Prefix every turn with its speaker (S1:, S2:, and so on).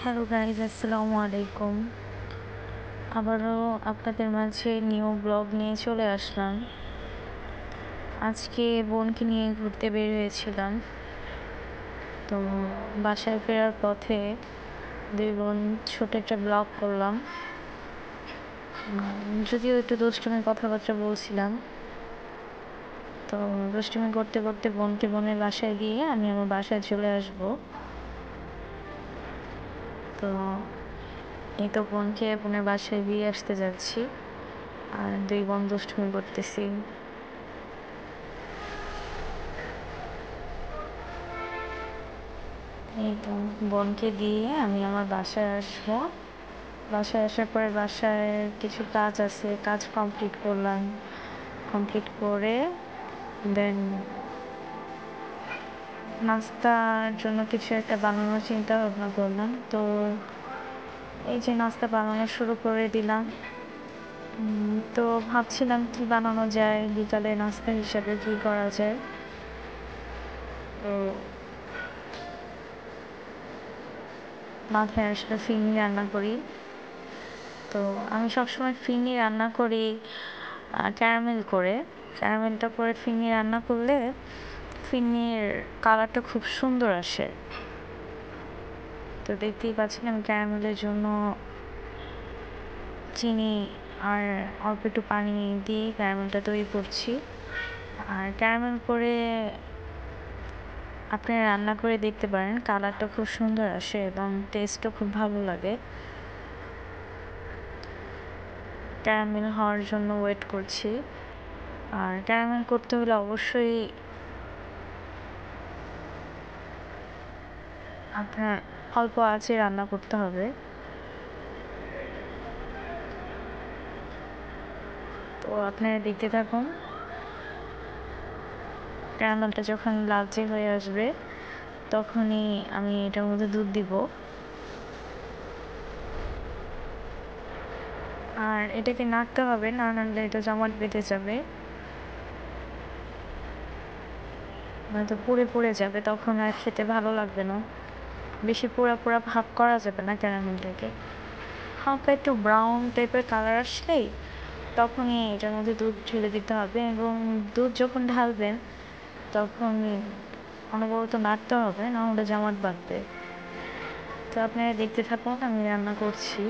S1: Hello guys, আসসালামু আলাইকুম। আবারও আপনাদের মাঝে নিউ ব্লগ নিয়ে চলে আসলাম। আজকে বোনকে নিয়ে ঘুরতে বের হয়েছিলাম। তো বাসায় ফেরার পথে দুই বোন ছোট একটা ব্লগ করলাম। যদিও একটু দুষ্টুমির কথাবার্তা বলছিলাম। তো দুষ্টুমি করতে করতে বোনকে বোনের বাসায় দিয়ে আমি আমার বাসায় চলে আসবো। তো এই তো বোনকে বোনের বাসায় দিয়ে আসতে যাচ্ছি, আর দুই বোন দুষ্টুমি করতেছি। এই তো বোনকে দিয়ে আমি আমার বাসায় আসবো। বাসায় আসার পরে বাসায় কিছু কাজ আছে, কাজ কমপ্লিট করলাম। কমপ্লিট করে দেন নাস্তার জন্য কিছু একটা বানানোর চিন্তা ভাবনা করলাম। তো এই যে নাস্তা বানানো শুরু করে দিলাম। তো ভাবছিলাম কি বানানো যায়, বিকালে নাস্তা হিসাবে কি করা যায়। তো মাথায় আসলে ফিরনি রান্না করি। তো আমি সবসময় ফিরনি রান্না করি ক্যারামেলটা করে ফিরনি রান্না করলে ফিরনির কালারটা খুব সুন্দর আসে। তো দেখতেই পাচ্ছেন আমি ক্যারামেলের জন্য চিনি আর অল্প একটু পানি দিয়ে ক্যারামেলটা তৈরি করছি। আর ক্যারামেল করে আপনারা রান্না করে দেখতে পারেন, কালারটা খুব সুন্দর আসে এবং টেস্টও খুব ভালো লাগে। ক্যারামেল হওয়ার জন্য ওয়েট করছি। আর ক্যারামেল করতে হলে অবশ্যই আপনার অল্প আঁচে রান্না করতে হবে। তো আপনারা দেখতে থাকুন। ক্যারামেলটা যখন লালচে হয়ে আসবে তখনই আমি এটার মধ্যে দুধ দিব। আর এটাকে নাড়তে হবে, না নাড়লে এটা জমাট বেঁধে যাবে, নয়তো পুড়ে পুড়ে যাবে, তখন আর খেতে ভালো লাগবে না। বেশি পোড়া পোড়া ভাব করা যাবে না ক্যারামেলটাকে। হালকা একটু ব্রাউন টাইপের কালার আসলেই তখনই এটার মধ্যে দুধ ঢেলে দিতে হবে, এবং দুধ যখন ঢালবেন তখন অনবরত নাড়তে হবে, না হলে জমাট বাঁধবে। তো আপনারা দেখতে থাকুন, আমি রান্না করছি।